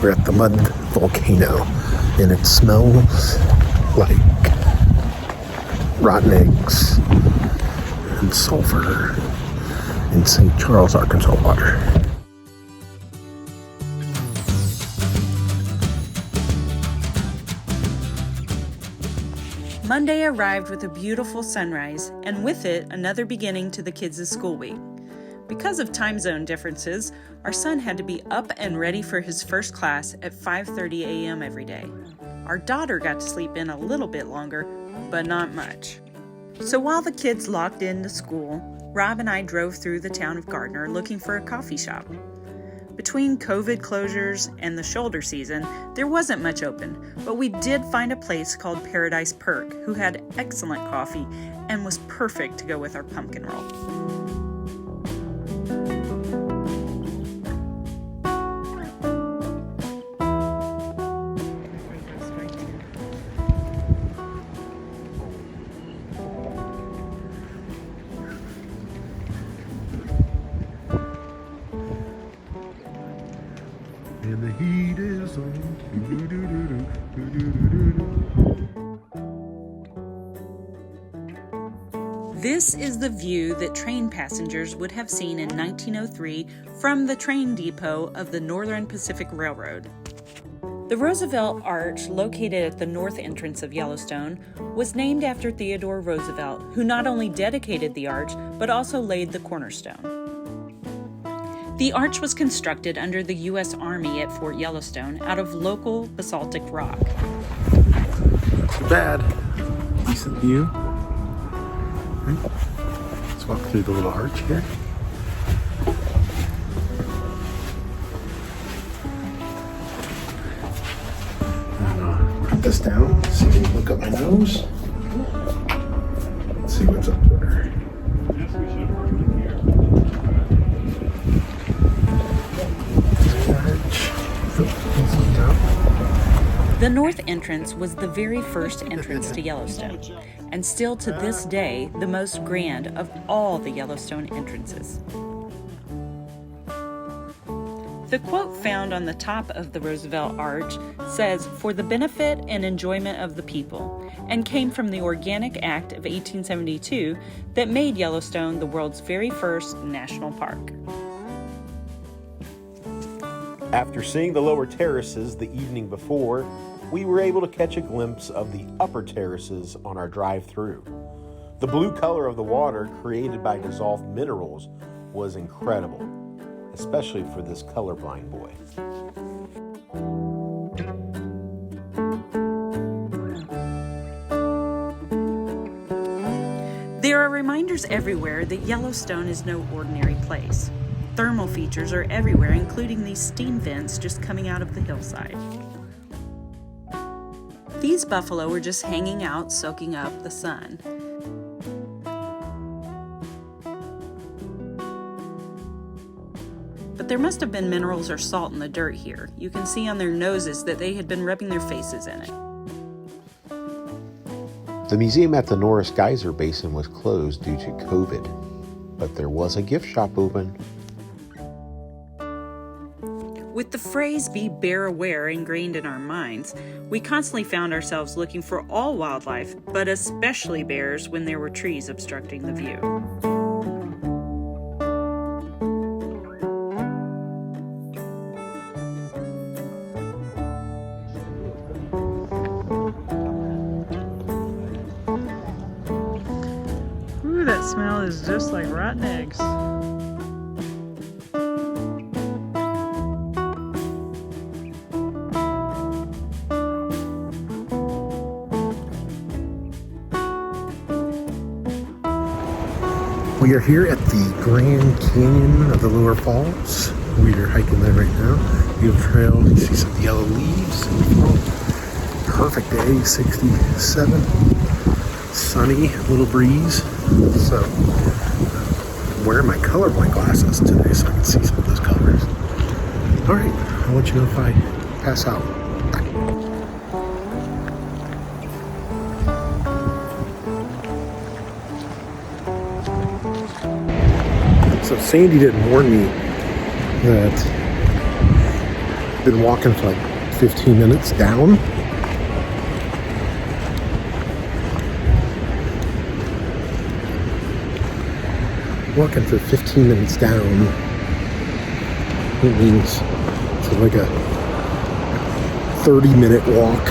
We're at the mud volcano, and it smells like rotten eggs and sulfur in St. Charles, Arkansas water. Monday arrived with a beautiful sunrise, and with it, another beginning to the kids' school week. Because of time zone differences, our son had to be up and ready for his first class at 5:30 a.m. every day. Our daughter got to sleep in a little bit longer, but not much. So while the kids locked into school, Rob and I drove through the town of Gardiner looking for a coffee shop. Between COVID closures and the shoulder season, there wasn't much open, but we did find a place called Paradise Perk, who had excellent coffee and was perfect to go with our pumpkin roll. And the heat is on. This is the view that train passengers would have seen in 1903 from the train depot of the Northern Pacific Railroad. The Roosevelt Arch, located at the north entrance of Yellowstone, was named after Theodore Roosevelt, who not only dedicated the arch, but also laid the cornerstone. The arch was constructed under the U.S. Army at Fort Yellowstone out of local basaltic rock. Not too bad. Decent view. Right. Let's walk through the little arch here. And put this down so you can look up my nose. Let's see what's up there. The north entrance was the very first entrance to Yellowstone, and still to this day, the most grand of all the Yellowstone entrances. The quote found on the top of the Roosevelt Arch says, "For the benefit and enjoyment of the people," and came from the Organic Act of 1872 that made Yellowstone the world's very first national park. After seeing the lower terraces the evening before, we were able to catch a glimpse of the upper terraces on our drive through. The blue color of the water created by dissolved minerals was incredible, especially for this colorblind boy. There are reminders everywhere that Yellowstone is no ordinary place. Thermal features are everywhere, including these steam vents just coming out of the hillside. These buffalo were just hanging out, soaking up the sun. But there must have been minerals or salt in the dirt here. You can see on their noses that they had been rubbing their faces in it. The museum at the Norris Geyser Basin was closed due to COVID, but there was a gift shop open. With the phrase "be bear aware" ingrained in our minds, we constantly found ourselves looking for all wildlife, but especially bears when there were trees obstructing the view. Ooh, that smell is just like rotten eggs. We are here at the Grand Canyon of the Lower Falls. We are hiking there right now. Beautiful trail. You see some yellow leaves. Perfect day, 67. Sunny, little breeze. So, I'm wearing my colorblind glasses today so I can see some of those colors. All right, I'll let you know if I pass out. Bye. So Sandy didn't warn me that Been walking for like 15 minutes down. Walking for 15 minutes down. It means it's like a 30-minute walk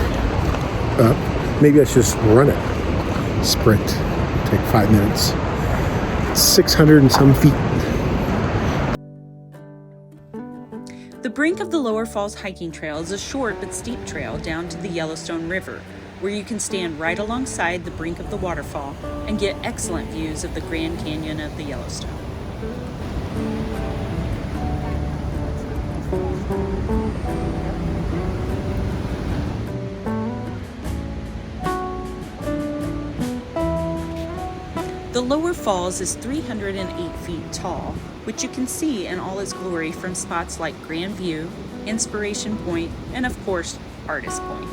up. Maybe I should just run it. Sprint. Take 5 minutes. 600 and some feet. The Brink of the Lower Falls hiking trail is a short but steep trail down to the Yellowstone River, where you can stand right alongside the brink of the waterfall and get excellent views of the Grand Canyon of the Yellowstone. The Lower Falls is 308 feet tall, which you can see in all its glory from spots like Grand View, Inspiration Point, and of course, Artist Point.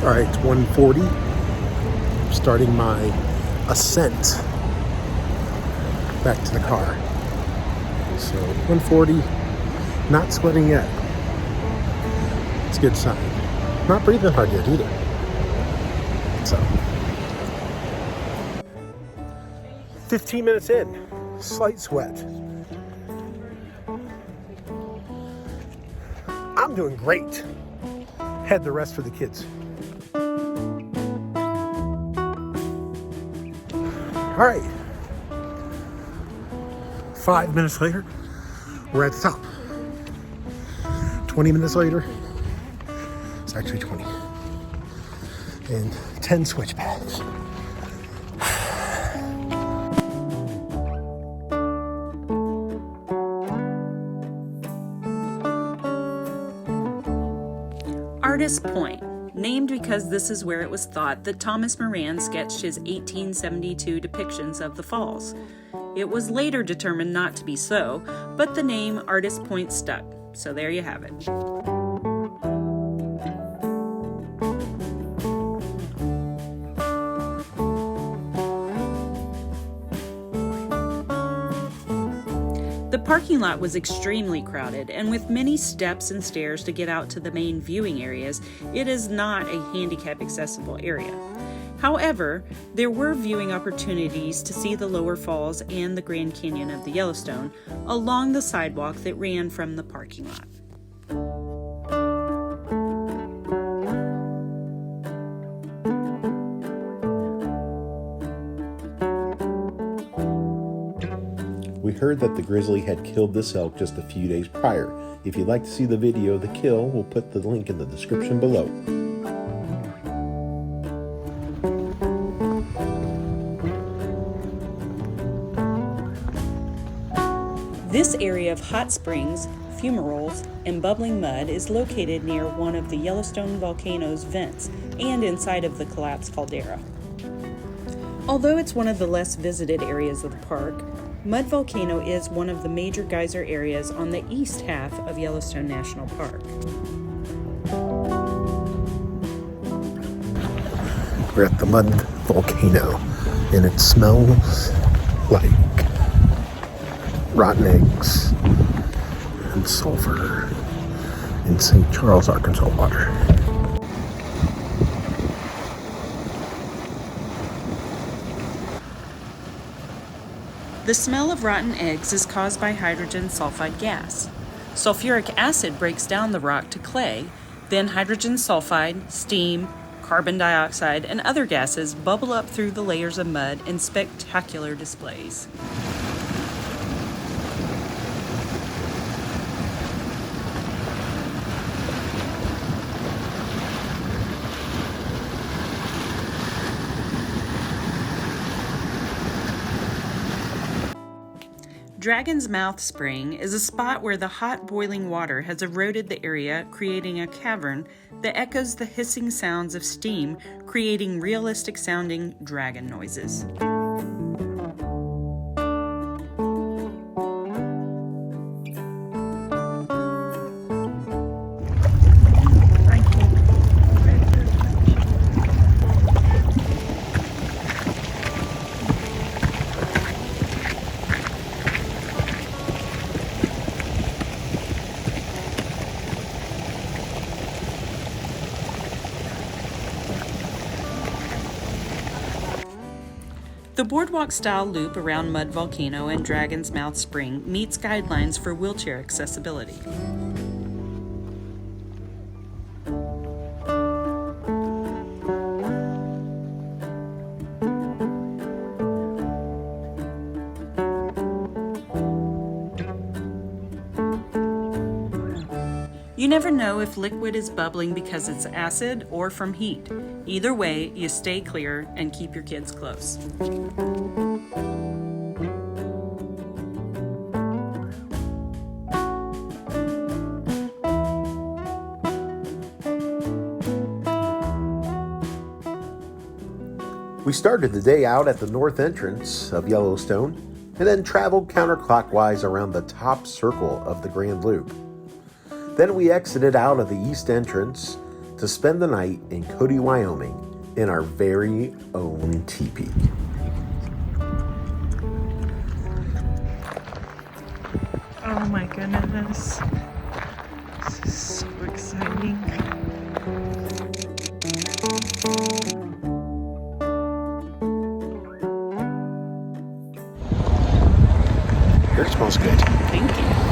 All right, it's 1:40. Starting my ascent back to the car. So 1:40, not sweating yet. It's a good sign. Not breathing hard yet either. So 15 minutes in, slight sweat. I'm doing great. Had the rest for the kids. All right. 5 minutes later, we're at the top. 20 minutes later, it's actually 20. And 10 switchbacks. Artist Point, named because this is where it was thought that Thomas Moran sketched his 1872 depictions of the falls. It was later determined not to be so, but the name Artist Point stuck, so there you have it. The parking lot was extremely crowded, and with many steps and stairs to get out to the main viewing areas, it is not a handicap accessible area. However, there were viewing opportunities to see the Lower Falls and the Grand Canyon of the Yellowstone along the sidewalk that ran from the parking lot. We heard that the Grizzly had killed this elk just a few days prior. If you'd like to see the video of the kill, we'll put the link in the description below. This area of hot springs, fumaroles, and bubbling mud is located near one of the Yellowstone volcano's vents and inside of the collapsed caldera. Although it's one of the less visited areas of the park, Mud Volcano is one of the major geyser areas on the east half of Yellowstone National Park. We're at the Mud Volcano, and it smells like rotten eggs and sulfur in St. Charles, Arkansas water. The smell of rotten eggs is caused by hydrogen sulfide gas. Sulfuric acid breaks down the rock to clay, then hydrogen sulfide, steam, carbon dioxide, and other gases bubble up through the layers of mud in spectacular displays. Dragon's Mouth Spring is a spot where the hot boiling water has eroded the area, creating a cavern that echoes the hissing sounds of steam, creating realistic sounding dragon noises. The boardwalk-style loop around Mud Volcano and Dragon's Mouth Spring meets guidelines for wheelchair accessibility. You never know if liquid is bubbling because it's acid or from heat. Either way, you stay clear and keep your kids close. We started the day out at the north entrance of Yellowstone and then traveled counterclockwise around the top circle of the Grand Loop. Then we exited out of the east entrance to spend the night in Cody, Wyoming in our very own Tipi. Oh my goodness. This is so exciting. It smells good. Thank you.